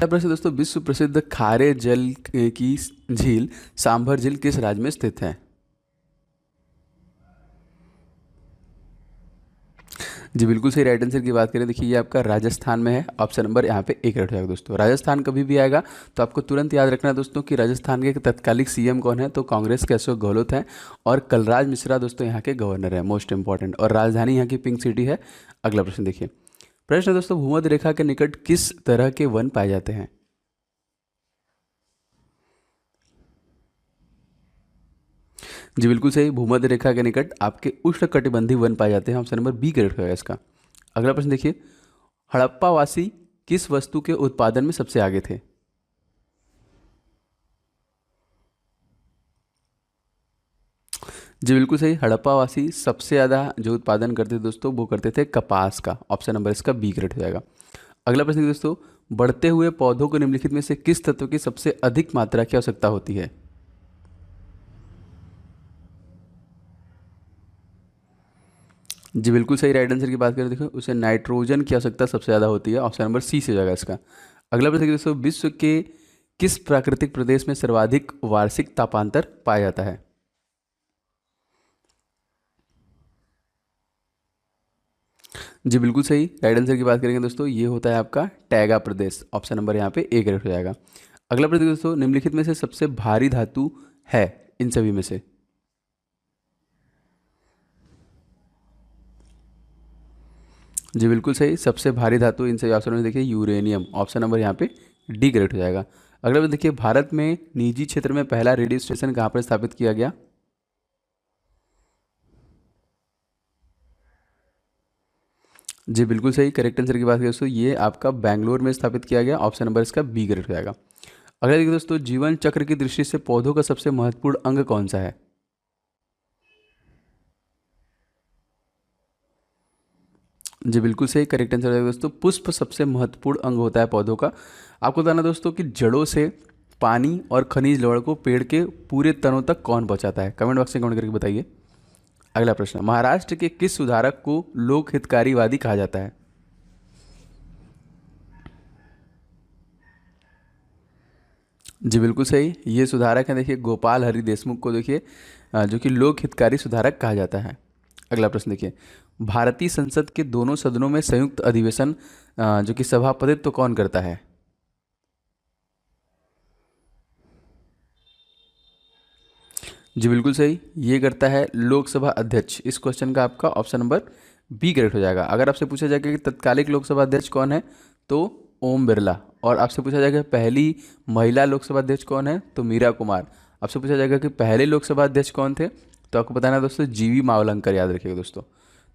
अगला प्रश्न दोस्तों, विश्व प्रसिद्ध खारे जल की झील सांभर झील किस राज्य में स्थित है? जी बिल्कुल सही, राइट आंसर की बात करें, देखिए ये आपका राजस्थान में है। ऑप्शन नंबर यहाँ पे एक राइट हो जाएगा दोस्तों। राजस्थान कभी भी आएगा तो आपको तुरंत याद रखना है दोस्तों कि राजस्थान के तत्कालिक सीएम कौन है, तो कांग्रेस के अशोक गहलोत हैं और कलराज मिश्रा दोस्तों यहाँ के गवर्नर हैं, मोस्ट इंपॉर्टेंट। और राजधानी यहाँ की पिंक सिटी है। अगला प्रश्न देखिए, प्रश्न दोस्तों, भूमध्य रेखा के निकट किस तरह के वन पाए जाते हैं? जी बिल्कुल सही, भूमध्य रेखा के निकट आपके उष्णकटिबंधीय वन पाए जाते हैं। ऑप्शन नंबर बी करेक्ट होगा इसका। अगला प्रश्न देखिए, हड़प्पावासी किस वस्तु के उत्पादन में सबसे आगे थे? जी बिल्कुल सही, हड़प्पावासी सबसे ज़्यादा जो उत्पादन करते थे दोस्तों वो करते थे कपास का। ऑप्शन नंबर इसका बी करेक्ट हो जाएगा। अगला प्रश्न दोस्तों, बढ़ते हुए पौधों को निम्नलिखित में से किस तत्व की सबसे अधिक मात्रा की आवश्यकता होती है? जी बिल्कुल सही, राइट आंसर की बात करें देखो उसे नाइट्रोजन की आवश्यकता सबसे ज़्यादा होती है। ऑप्शन नंबर सी से हो जाएगा इसका। अगला प्रश्न दोस्तों, विश्व के किस प्राकृतिक प्रदेश में सर्वाधिक वार्षिक तापांतर पाया जाता है? जी बिल्कुल सही, राइट आंसर की बात करेंगे दोस्तों, ये होता है आपका टैगा प्रदेश। ऑप्शन नंबर यहाँ पे ए करेक्ट हो जाएगा। अगला प्रश्न दोस्तों, निम्नलिखित में से सबसे भारी धातु है इन सभी में से? जी बिल्कुल सही, सबसे भारी धातु इन सभी ऑप्शन में देखिए यूरेनियम। ऑप्शन नंबर यहाँ पे डी करेक्ट हो जाएगा। अगला प्रश्न देखिए, भारत में निजी क्षेत्र में पहला रेडियो स्टेशन कहाँ पर स्थापित किया गया? जी बिल्कुल सही, करेक्ट आंसर की बात करें दोस्तों, ये आपका बैंगलोर में स्थापित किया गया। ऑप्शन नंबर इसका बी करेक्ट हो जाएगा। अगला देखिए दोस्तों, जीवन चक्र की दृष्टि से पौधों का सबसे महत्वपूर्ण अंग कौन सा है? जी बिल्कुल सही, करेक्ट आंसर है दोस्तों, पुष्प सबसे महत्वपूर्ण अंग होता है पौधों का। आपको बताना दोस्तों कि जड़ों से पानी और खनिज लवण को पेड़ के पूरे तनों तक कौन पहुंचाता है? कमेंट बॉक्स में कमेंट करके बताइए। अगला प्रश्न, महाराष्ट्र के किस सुधारक को लोक हितकारीवादी कहा जाता है? जी बिल्कुल सही, ये सुधारक हैं देखिए गोपाल हरि देशमुख को देखिए जो कि लोक हितकारी सुधारक कहा जाता है। अगला प्रश्न देखिए, भारतीय संसद के दोनों सदनों में संयुक्त अधिवेशन जो कि सभापतित्व तो कौन करता है? जी बिल्कुल सही, ये करता है लोकसभा अध्यक्ष। इस क्वेश्चन का आपका ऑप्शन नंबर बी करेक्ट हो जाएगा। अगर आपसे पूछा जाएगा कि तत्कालिक लोकसभा अध्यक्ष कौन है, तो ओम बिरला। और आपसे पूछा जाएगा पहली महिला लोकसभा अध्यक्ष कौन है, तो मीरा कुमार। आपसे पूछा जाएगा कि पहले लोकसभा अध्यक्ष कौन थे, तो आपको बताना है दोस्तों जीवी मावलंकर, याद रखिएगा दोस्तों।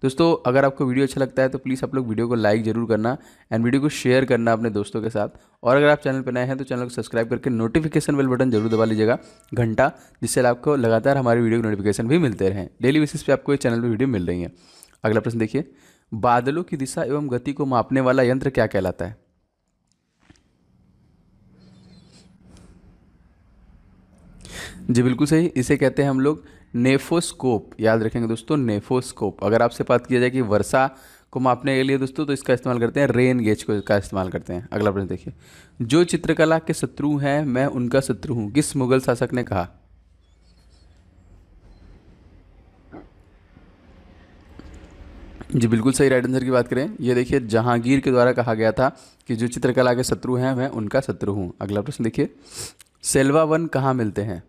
दोस्तों अगर आपको वीडियो अच्छा लगता है तो प्लीज़ आप लोग वीडियो को लाइक जरूर करना एंड वीडियो को शेयर करना अपने दोस्तों के साथ। और अगर आप चैनल पर नए हैं तो चैनल को सब्सक्राइब करके नोटिफिकेशन बेल बटन जरूर दबा लीजिएगा, घंटा, जिससे आपको लगातार हमारी वीडियो की नोटिफिकेशन भी मिलते रहें। डेली बेसिस पे आपको ये चैनल पर वीडियो मिल रही है। अगला प्रश्न देखिए, बादलों की दिशा एवं गति को मापने वाला यंत्र क्या कहलाता है? जी बिल्कुल सही, इसे कहते हैं हम लोग नेफोस्कोप। याद रखेंगे दोस्तों, नेफोस्कोप। अगर आपसे बात किया जाए कि वर्षा को मापने के लिए दोस्तों, तो इसका इस्तेमाल करते हैं रेन गेज को का इस्तेमाल करते हैं। अगला प्रश्न देखिए, जो चित्रकला के शत्रु हैं मैं उनका शत्रु हूँ, किस मुगल शासक ने कहा? जी बिल्कुल सही, राइट आंसर की बात करें, ये देखिए जहांगीर के द्वारा कहा गया था कि जो चित्रकला के शत्रु हैं मैं उनका शत्रु हूँ। अगला प्रश्न देखिए, सेल्वा वन कहाँ मिलते हैं?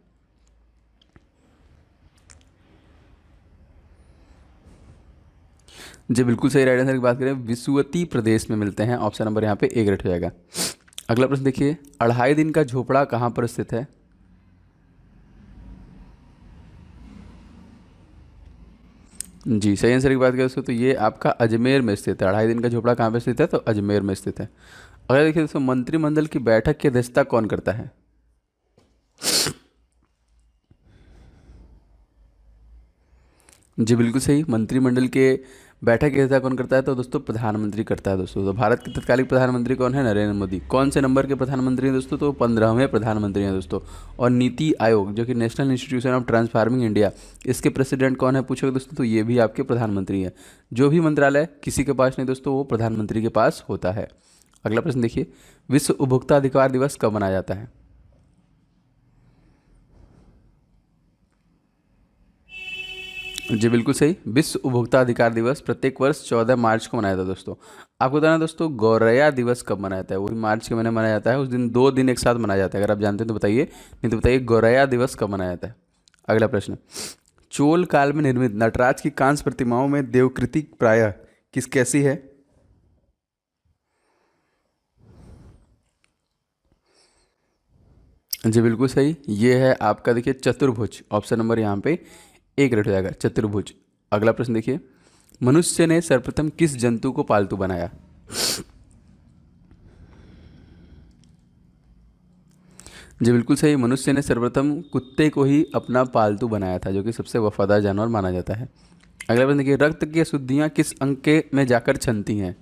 जी बिल्कुल सही, राइट आंसर की बात करें विषुवती प्रदेश में मिलते हैं। ऑप्शन नंबर यहाँ पे ए करेक्ट हो जाएगा। अगला प्रश्न देखिए, अढ़ाई दिन का झोपड़ा कहाँ पर स्थित है? जी सही आंसर की बात करें दोस्तों, तो ये आपका अजमेर में स्थित है। अढ़ाई दिन का झोपड़ा कहाँ पर स्थित है, तो अजमेर में स्थित है। अगला देखिए दोस्तों, मंत्रिमंडल की बैठक की अध्यक्षता कौन करता है? जी बिल्कुल सही, मंत्रिमंडल के बैठक की अध्यक्षता कौन करता है, तो दोस्तों प्रधानमंत्री करता है दोस्तों। तो भारत के तत्कालीन प्रधानमंत्री कौन है? नरेंद्र मोदी। कौन से नंबर के प्रधानमंत्री हैं दोस्तों, तो 15वें प्रधानमंत्री हैं दोस्तों। और नीति आयोग जो कि national institution of transforming India, इसके प्रेसिडेंट कौन है पूछोगे दोस्तों, तो ये भी आपके प्रधानमंत्री हैं। जो भी मंत्रालय किसी के पास नहीं दोस्तों, वो प्रधानमंत्री के पास होता है। अगला प्रश्न देखिए, विश्व उपभोक्ता अधिकार दिवस कब मनाया जाता है? जी बिल्कुल सही, विश्व उपभोक्ता अधिकार दिवस प्रत्येक वर्ष 14 मार्च को मनाया जाता है दोस्तों। आपको बताना दोस्तों, गौरैया दिवस कब मनाया जाता है? वही मार्च के महीने मनाया जाता है। उस दिन 2 दिन एक साथ मनाया जाता है। अगर आप जानते हैं तो बताइए, नहीं तो बताइए गौरैया दिवस कब मनाया जाता है। अगला प्रश्न, चोल काल में निर्मित नटराज की कांस्य प्रतिमाओं में देवकृति प्रायः किस कैसी है? जी बिल्कुल सही, ये है आपका देखिए चतुर्भुज। ऑप्शन नंबर यहाँ पे एक रेट हो जाएगा, चतुर्भुज। अगला प्रश्न देखिए, मनुष्य ने सर्वप्रथम किस जंतु को पालतू बनाया? जी बिल्कुल सही, मनुष्य ने सर्वप्रथम कुत्ते को ही अपना पालतू बनाया था, जो कि सबसे वफादार जानवर माना जाता है। अगला प्रश्न देखिए, रक्त की अशुद्धियाँ किस अंग के में जाकर छनती हैं?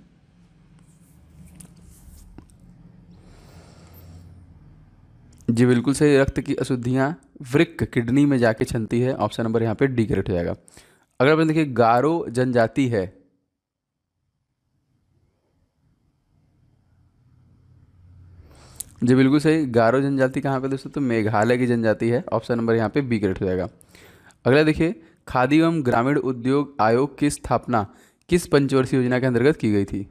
जी बिल्कुल सही, रक्त की अशुद्धियाँ वृक्क किडनी में जाके छनती है। ऑप्शन नंबर यहाँ पे डी करेक्ट हो जाएगा। अगला प्रश्न देखिए, गारो जनजाति है। जी बिल्कुल सही, गारो जनजाति कहाँ पे दोस्तों? तो मेघालय की जनजाति है। ऑप्शन नंबर यहाँ पे बी करेक्ट हो जाएगा। अगला देखिए, खादी एवं ग्रामीण उद्योग आयोग की स्थापना किस पंचवर्षीय योजना के अंतर्गत की गई थी?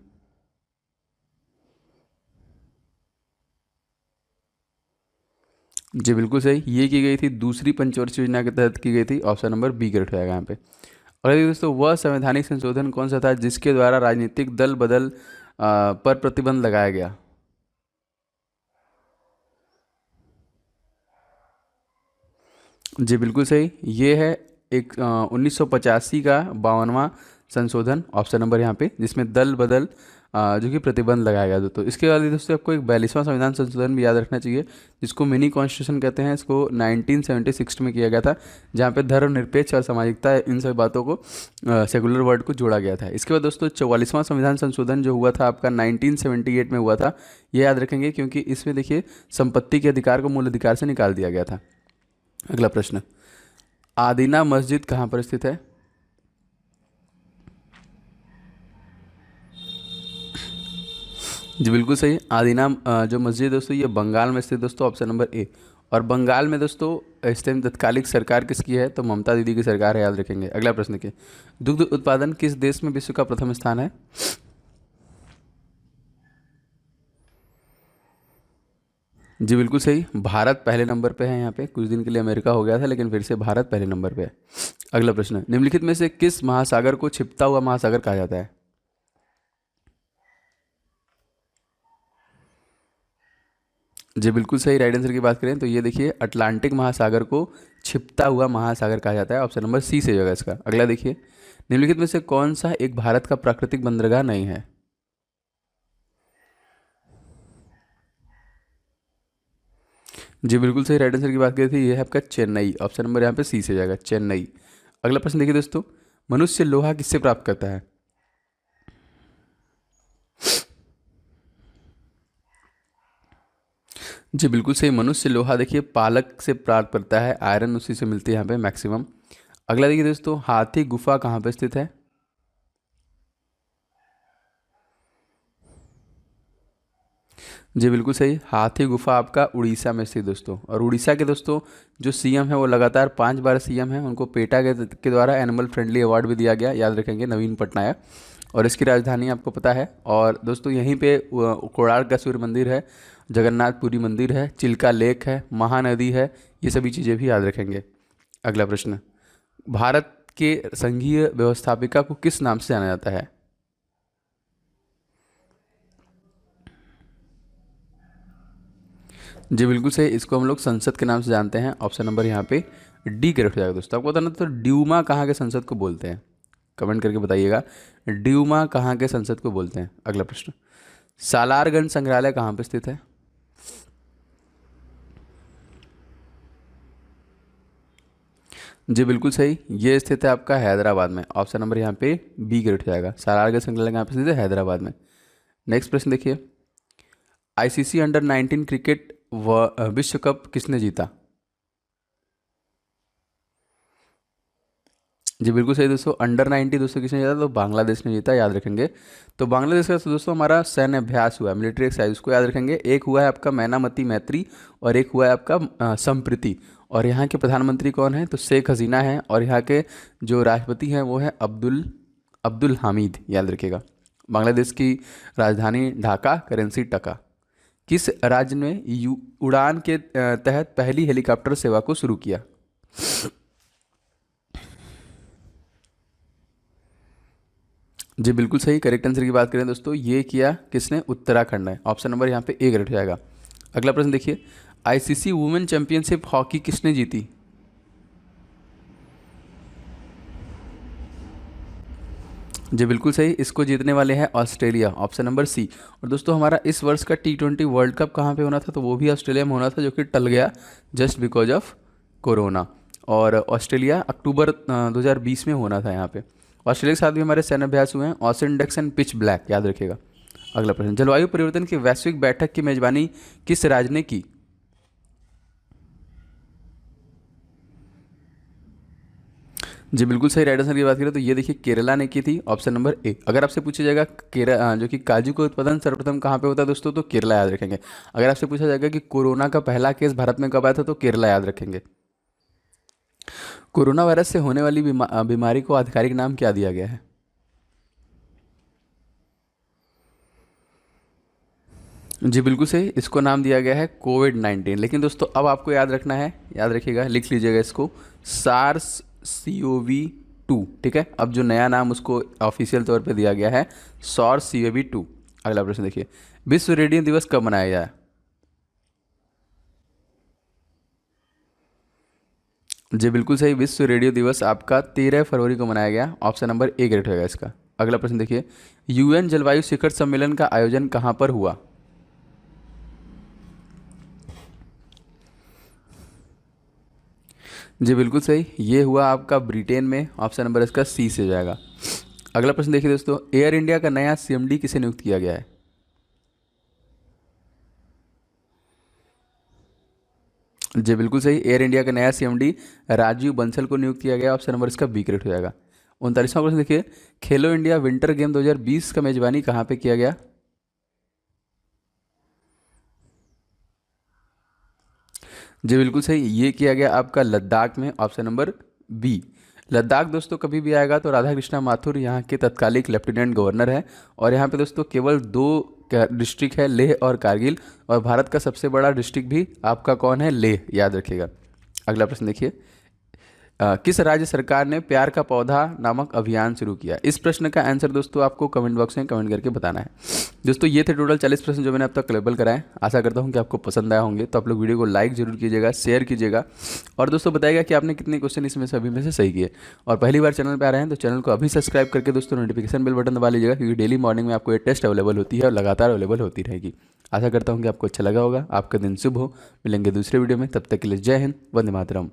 जी बिल्कुल सही, ये की गई थी दूसरी पंचवर्षीय योजना के तहत की गई थी। ऑप्शन नंबर बी करेक्ट हो जाएगा यहाँ पे। अगला देखिए दोस्तों, वह संवैधानिक संशोधन कौन सा था जिसके द्वारा राजनीतिक दल बदल पर प्रतिबंध लगाया गया? जी बिल्कुल सही, ये है एक 1985 का 52वां संशोधन। ऑप्शन नंबर यहाँ पे, जिसमें दल बदल जो कि प्रतिबंध लगाया गया दोस्तों। इसके बाद ही दोस्तों आपको एक 42वां संविधान संशोधन भी याद रखना चाहिए, जिसको मिनी कॉन्स्टिट्यूशन कहते हैं। इसको 1976 में किया गया था, जहाँ पे धर्मनिरपेक्ष और सामाजिकता इन सभी बातों को सेकुलर वर्ड को जोड़ा गया था। इसके बाद दोस्तों 44वां संविधान संशोधन जो हुआ था आपका 1978 में हुआ था। ये याद रखेंगे क्योंकि इसमें देखिए संपत्ति के अधिकार को मूल अधिकार से निकाल दिया गया था। अगला प्रश्न, आदीना मस्जिद कहाँ पर स्थित है? जी बिल्कुल सही, आदीना जो मस्जिद है दोस्तों, ये बंगाल में स्थित दोस्तों। Option number A. और बंगाल में दोस्तों इस टाइम तत्कालिक सरकार किसकी है? तो ममता दीदी की सरकार है, याद रखेंगे। अगला प्रश्न के, दुग्ध उत्पादन किस देश में विश्व का प्रथम स्थान है? जी बिल्कुल सही, भारत पहले नंबर पे है। यहाँ पे कुछ दिन के लिए अमेरिका हो गया था, लेकिन फिर से भारत पहले नंबर पे है। अगला प्रश्न, निम्नलिखित में से किस महासागर को छिपता हुआ महासागर कहा जाता है? जी बिल्कुल सही, राइट आंसर की बात करें तो ये देखिए अटलांटिक महासागर को छिपता हुआ महासागर कहा जाता है। ऑप्शन नंबर सी से होगा इसका। अगला देखिए, निम्नलिखित में से कौन सा एक भारत का प्राकृतिक बंदरगाह नहीं है? जी बिल्कुल सही, राइट आंसर की बात करें थी, ये है आपका चेन्नई। ऑप्शन नंबर यहाँ पे सी से जाएगा, चेन्नई। अगला प्रश्न देखिए दोस्तों, मनुष्य लोहा किससे प्राप्त करता है? जी बिल्कुल सही, मनुष्य लोहा देखिए पालक से प्राप्त करता है, आयरन उसी से मिलती है यहाँ पे मैक्सिमम। अगला देखिए दोस्तों, हाथी गुफा कहाँ पे स्थित है? जी बिल्कुल सही, हाथी गुफा आपका उड़ीसा में स्थित दोस्तों। और उड़ीसा के दोस्तों जो सीएम है वो लगातार 5 बार सीएम है, उनको पेटा के द्वारा एनिमल फ्रेंडली अवार्ड भी दिया गया, याद रखेंगे, नवीन पटनायक। और इसकी राजधानी आपको पता है। और दोस्तों यहीं पे कोणार्क का सूर्य मंदिर है, जगन्नाथपुरी मंदिर है, चिल्का लेक है, महानदी है, ये सभी चीज़ें भी याद रखेंगे। अगला प्रश्न, भारत के संघीय व्यवस्थापिका को किस नाम से जाना जाता है? जी बिल्कुल सही, इसको हम लोग संसद के नाम से जानते हैं। ऑप्शन नंबर यहाँ पे डी करेक्ट हो जाएगा दोस्तों। आपको बताना तो ड्यूमा कहाँ के संसद को बोलते हैं? कमेंट करके बताइएगा, ड्यूमा कहाँ के संसद को बोलते हैं। अगला प्रश्न, सालारगंज संग्रहालय कहाँ पे स्थित है? जी बिल्कुल सही, ये स्थित है आपका हैदराबाद में। ऑप्शन नंबर यहाँ पे बी करेक्ट हो जाएगा, सालारगंज संग्रहालय कहाँ पे स्थित है? हैदराबाद में। नेक्स्ट प्रश्न देखिए, आईसीसी अंडर 19 क्रिकेट विश्व कप किसने जीता? जी बिल्कुल सही दोस्तों, अंडर 90 दोस्तों किसने जीता? तो बांग्लादेश ने जीता, याद रखेंगे। तो बांग्लादेश का दोस्तों हमारा सैन्य अभ्यास हुआ, मिलिट्री एक्सरसाइज, उसको याद रखेंगे। एक हुआ है आपका मैनामती मैत्री और एक हुआ है आपका संप्रीति। और यहाँ के प्रधानमंत्री कौन है? तो शेख हसीना है। और यहाँ के जो राष्ट्रपति हैं वो है अब्दुल अब्दुल हामिद, याद रखिएगा। बांग्लादेश की राजधानी ढाका, करेंसी टका। किस राज्य ने उड़ान के तहत पहली हेलीकॉप्टर सेवा को शुरू किया? जी बिल्कुल सही, करेक्ट आंसर की बात करें दोस्तों, ये किया किसने? उत्तराखंड है। ऑप्शन नंबर यहाँ पे ए करेक्ट हो जाएगा। अगला प्रश्न देखिए, आईसीसी वुमेन चैंपियनशिप हॉकी किसने जीती? जी बिल्कुल सही, इसको जीतने वाले हैं ऑस्ट्रेलिया, ऑप्शन नंबर सी। और दोस्तों हमारा इस वर्ष का T20 वर्ल्ड कप कहाँ पे होना था? तो वो भी ऑस्ट्रेलिया में होना था, जो कि टल गया जस्ट बिकॉज ऑफ कोरोना। और ऑस्ट्रेलिया अक्टूबर 2020 में होना था यहाँ पे। ऑस्ट्रेलिया के साथ भी हमारे सैन्य अभ्यास हुए हैं, ऑसिनडेक्स एंड पिच ब्लैक, याद रखिएगा। अगला प्रश्न, जलवायु परिवर्तन की वैश्विक बैठक की मेजबानी किस राज्य ने की? जी बिल्कुल सही, राइट आंसर की बात करें तो ये देखिए केरला ने की थी, ऑप्शन नंबर ए। अगर आपसे पूछा जाएगा केरला जो कि काजू का उत्पादन सर्वप्रथम कहाँ पे होता है दोस्तों, तो केरला, याद रखेंगे। अगर आपसे पूछा जाएगा कि कोरोना का पहला केस भारत में कब आया था, तो केरला, याद रखेंगे। कोरोना वायरस से होने वाली बीमारी को आधिकारिक नाम क्या दिया गया है? जी बिल्कुल सही, इसको नाम दिया गया है कोविड-19। लेकिन दोस्तों अब आपको याद रखना है, याद रखिएगा, लिख लीजिएगा इसको, सार्स CoV-2, ठीक है। अब जो नया नाम उसको ऑफिशियल तौर पे दिया गया है, सॉर्स CoV-2। अगला प्रश्न देखिए, विश्व रेडियो दिवस कब मनाया गया है? जी बिल्कुल सही, विश्व रेडियो दिवस आपका 13 फरवरी को मनाया गया, ऑप्शन नंबर ए करेक्ट होगा इसका। अगला प्रश्न देखिए, UN जलवायु शिखर सम्मेलन का आयोजन कहाँ पर हुआ? जी बिल्कुल सही, ये हुआ आपका ब्रिटेन में, ऑप्शन नंबर इसका सी से हो जाएगा। अगला प्रश्न देखिए दोस्तों, एयर इंडिया का नया CMD किसे नियुक्त किया गया है? जी बिल्कुल सही, एयर इंडिया का नया CMD राजीव बंसल को नियुक्त किया गया, ऑप्शन नंबर इसका बी करेक्ट हो जाएगा। 39वां प्रश्न देखिए, खेलो इंडिया विंटर गेम 2020 का मेजबानी कहाँ पे किया गया? जी बिल्कुल सही, ये किया गया आपका लद्दाख में, ऑप्शन नंबर बी। लद्दाख दोस्तों कभी भी आएगा तो राधा कृष्णा माथुर यहाँ के तत्कालिक लेफ्टिनेंट गवर्नर है। और यहाँ पे दोस्तों केवल दो डिस्ट्रिक्ट है, लेह और कारगिल। और भारत का सबसे बड़ा डिस्ट्रिक्ट भी आपका कौन है? लेह, याद रखिएगा। अगला प्रश्न देखिए, किस राज्य सरकार ने प्यार का पौधा नामक अभियान शुरू किया? इस प्रश्न का आंसर दोस्तों आपको कमेंट बॉक्स में कमेंट करके बताना है। दोस्तों ये थे टोटल 40 प्रश्न जो मैंने अब तक कलेबल कराए। आशा करता हूँ कि आपको पसंद आया होंगे। तो आप लोग वीडियो को लाइक जरूर कीजिएगा, शेयर कीजिएगा, और दोस्तों बताइएगा कि आपने कितने क्वेश्चन इसमें से अभी में से सही किए। और पहली बार चैनल पर आ रहे हैं तो चैनल को अभी सब्सक्राइब करके दोस्तों नोटिफिकेशन बेल बटन दबा लीजिएगा, क्योंकि डेली मॉर्निंग में आपको ये टेस्ट अवेलेबल होती है और लगातार अवेलेबल होती रहेगी। आशा करता हूँ कि आपको अच्छा लगा होगा। आपका दिन शुभ हो। मिलेंगे दूसरे वीडियो में, तब तक के लिए जय हिंद, वंदे मातरम।